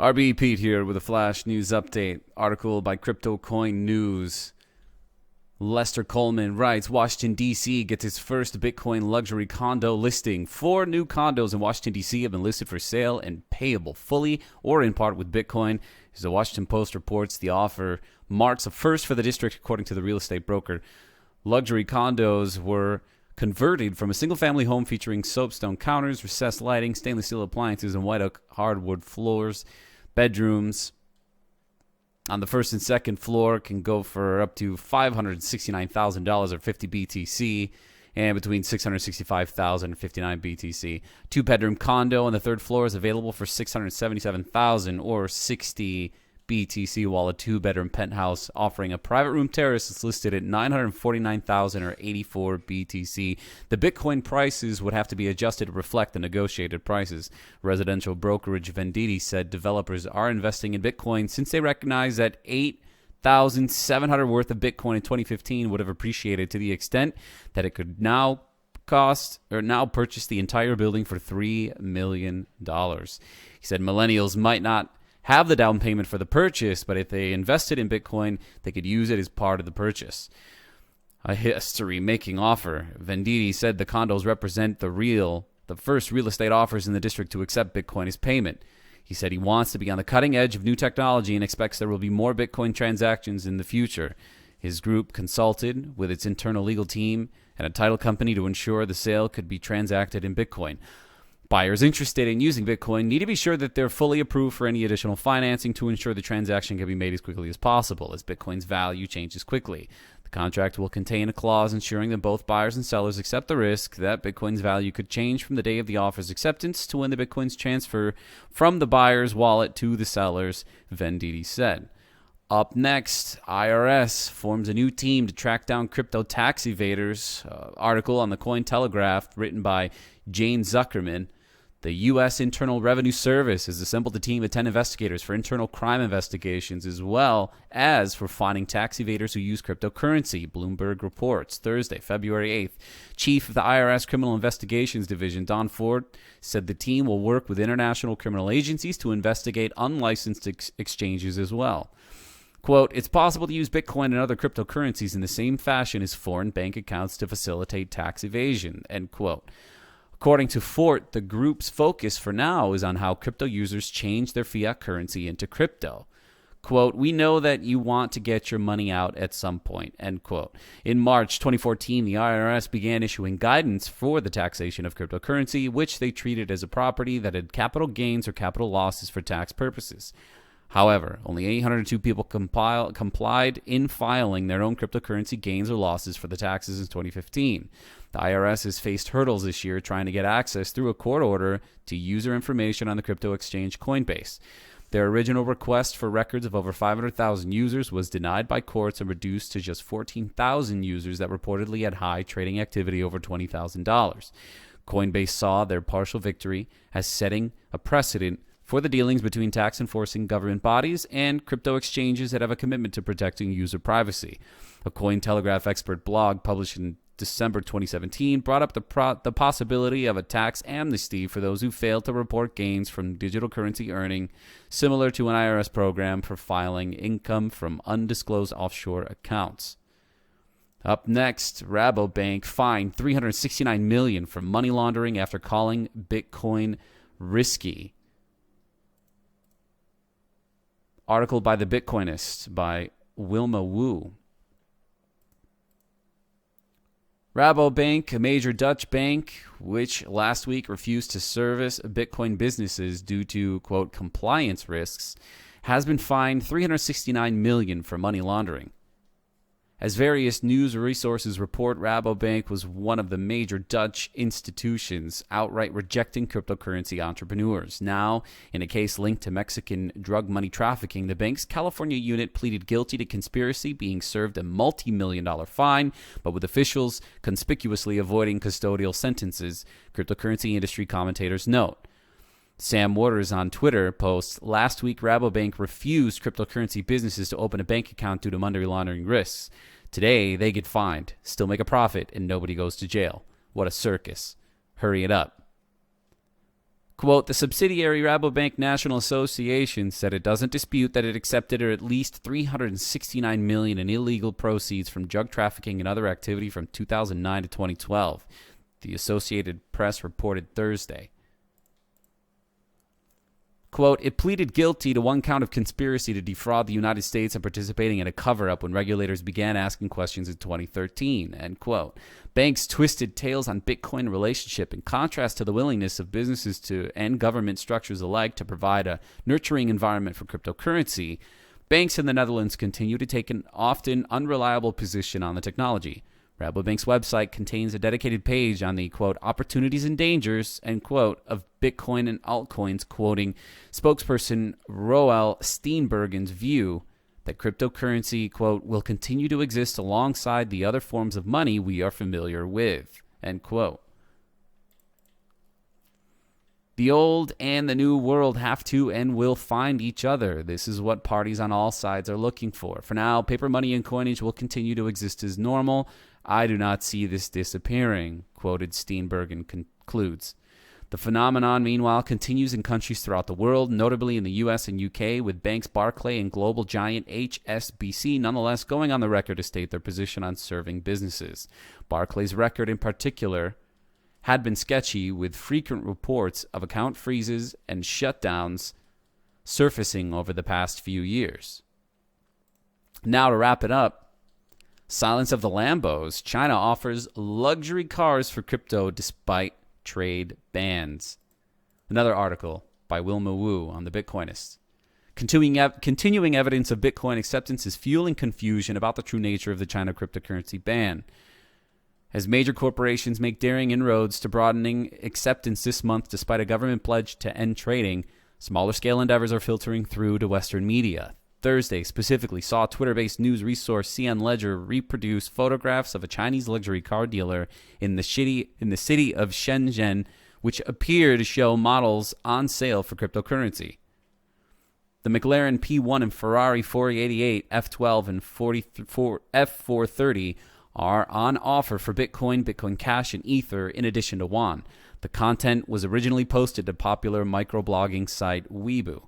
RB Pete here with a flash news update. Article by Crypto Coin News. Lester Coleman writes, Washington, D.C. gets its first Bitcoin luxury condo listing. 4 new condos in Washington, D.C. have been listed for sale and payable fully or in part with Bitcoin. As the Washington Post reports, the offer marks a first for the district, according to the real estate broker. Luxury condos were converted from a single-family home featuring soapstone counters, recessed lighting, stainless steel appliances, and white oak hardwood floors. Bedrooms on the first and second floor can go for up to $569,000 or 50 BTC, and between $665,000 and 59 BTC. 2-bedroom condo on the third floor is available for $677,000 or 60 BTC, while a 2-bedroom penthouse offering a private room terrace is listed at $949,000 or 84 BTC. The Bitcoin prices would have to be adjusted to reflect the negotiated prices. Residential brokerage Venditti said developers are investing in Bitcoin since they recognize that 8,700 worth of Bitcoin in 2015 would have appreciated to the extent that it could now purchase the entire building for $3 million. He said millennials might not have the down payment for the purchase, but if they invested in Bitcoin, they could use it as part of the purchase. A history-making offer. Venditti said the condos represent the first real estate offers in the district to accept Bitcoin as payment. He said he wants to be on the cutting edge of new technology and expects there will be more Bitcoin transactions in the future. His group consulted with its internal legal team and a title company to ensure the sale could be transacted in Bitcoin. Buyers interested in using Bitcoin need to be sure that they're fully approved for any additional financing to ensure the transaction can be made as quickly as possible, as Bitcoin's value changes quickly. The contract will contain a clause ensuring that both buyers and sellers accept the risk that Bitcoin's value could change from the day of the offer's acceptance to when the Bitcoins transfer from the buyer's wallet to the seller's, Venditti said. Up next, IRS forms a new team to track down crypto tax evaders. Article on the Cointelegraph written by Jane Zuckerman. The U.S. Internal Revenue Service has assembled a team of 10 investigators for internal crime investigations as well as for finding tax evaders who use cryptocurrency, Bloomberg reports. Thursday, February 8th. Chief of the IRS Criminal Investigations Division, Don Ford, said the team will work with international criminal agencies to investigate unlicensed exchanges as well. Quote, it's possible to use Bitcoin and other cryptocurrencies in the same fashion as foreign bank accounts to facilitate tax evasion, end quote. According to Fort, the group's focus for now is on how crypto users change their fiat currency into crypto. Quote, we know that you want to get your money out at some point, end quote. In March 2014, the IRS began issuing guidance for the taxation of cryptocurrency, which they treated as a property that had capital gains or capital losses for tax purposes. However, only 802 people complied in filing their own cryptocurrency gains or losses for the taxes in 2015. The IRS has faced hurdles this year trying to get access through a court order to user information on the crypto exchange Coinbase. Their original request for records of over 500,000 users was denied by courts and reduced to just 14,000 users that reportedly had high trading activity over $20,000. Coinbase saw their partial victory as setting a precedent for the dealings between tax-enforcing government bodies and crypto exchanges that have a commitment to protecting user privacy. A Cointelegraph expert blog published in December 2017 brought up the possibility of a tax amnesty for those who failed to report gains from digital currency earning, similar to an IRS program for filing income from undisclosed offshore accounts. Up next, RaboBank fined $369 million for money laundering after calling Bitcoin risky. Article by The Bitcoinist by Wilma Wu. RaboBank, a major Dutch bank, which last week refused to service Bitcoin businesses due to, quote, compliance risks, has been fined $369 million for money laundering. As various news resources report, RaboBank was one of the major Dutch institutions outright rejecting cryptocurrency entrepreneurs. Now, in a case linked to Mexican drug money trafficking, the bank's California unit pleaded guilty to conspiracy, being served a multi-million-dollar fine, but with officials conspicuously avoiding custodial sentences, cryptocurrency industry commentators note. Sam Waters on Twitter posts, last week RaboBank refused cryptocurrency businesses to open a bank account due to money laundering risks. Today, they get fined, still make a profit, and nobody goes to jail. What a circus. Hurry it up. Quote, the subsidiary RaboBank National Association said it doesn't dispute that it accepted at least $369 million in illegal proceeds from drug trafficking and other activity from 2009 to 2012, the Associated Press reported Thursday. Quote, it pleaded guilty to one count of conspiracy to defraud the United States and participating in a cover-up when regulators began asking questions in 2013, end quote. Banks twisted tales on Bitcoin relationship in contrast to the willingness of businesses to and government structures alike to provide a nurturing environment for cryptocurrency. Banks in the Netherlands continue to take an often unreliable position on the technology. RaboBank's website contains a dedicated page on the, quote, opportunities and dangers, end quote, of Bitcoin and altcoins, quoting spokesperson Roel Steenbergen's view that cryptocurrency, quote, will continue to exist alongside the other forms of money we are familiar with, end quote. The old and the new world have to and will find each other. This is what parties on all sides are looking for. For now, paper money and coinage will continue to exist as normal. I do not see this disappearing, quoted Steenbergen concludes. The phenomenon, meanwhile, continues in countries throughout the world, notably in the U.S. and U.K., with banks Barclays and global giant HSBC nonetheless going on the record to state their position on serving businesses. Barclays' record in particular had been sketchy, with frequent reports of account freezes and shutdowns surfacing over the past few years. Now to wrap it up, silence of the Lambos. China offers luxury cars for crypto despite trade bans. Another article by Wilma Wu on the Bitcoinist. Continuing evidence of Bitcoin acceptance is fueling confusion about the true nature of the China cryptocurrency ban. As major corporations make daring inroads to broadening acceptance this month despite a government pledge to end trading, smaller scale endeavors are filtering through to Western media. Thursday specifically saw Twitter-based news resource CN Ledger reproduce photographs of a Chinese luxury car dealer in the city of Shenzhen, which appear to show models on sale for cryptocurrency. The McLaren P1 and Ferrari 488, F12, and F430 are on offer for Bitcoin, Bitcoin Cash, and Ether in addition to Yuan. The content was originally posted to popular microblogging site Weibo.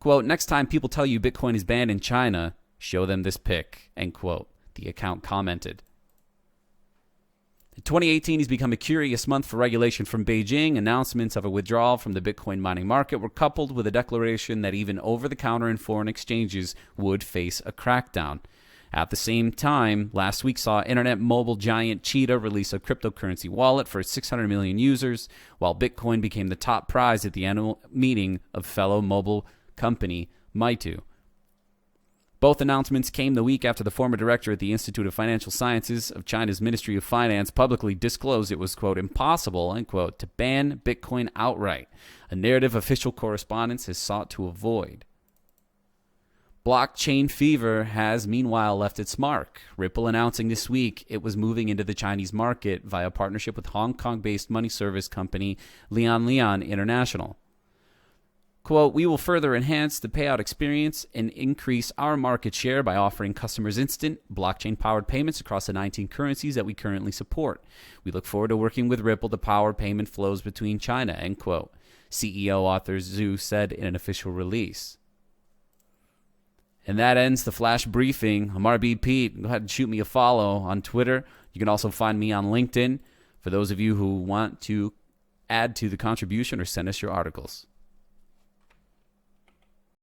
Quote, next time people tell you Bitcoin is banned in China, show them this pic, end quote, the account commented. 2018 has become a curious month for regulation from Beijing. Announcements of a withdrawal from the Bitcoin mining market were coupled with a declaration that even over-the-counter and foreign exchanges would face a crackdown. At the same time, last week saw internet mobile giant Cheetah release a cryptocurrency wallet for its 600 million users, while Bitcoin became the top prize at the annual meeting of fellow mobile company Meitu. Both announcements came the week after the former director at the Institute of Financial Sciences of China's Ministry of Finance publicly disclosed it was, quote, impossible, end quote, to ban Bitcoin outright, a narrative official correspondence has sought to avoid. Blockchain fever has meanwhile left its mark. Ripple announcing this week it was moving into the Chinese market via partnership with Hong Kong-based money service company Lian International. Quote, we will further enhance the payout experience and increase our market share by offering customers instant blockchain-powered payments across the 19 currencies that we currently support. We look forward to working with Ripple to power payment flows between China, end quote, CEO Arthur Zhu said in an official release. And that ends the flash briefing. I'm RB Pete. Go ahead and shoot me a follow on Twitter. You can also find me on LinkedIn for those of you who want to add to the contribution or send us your articles.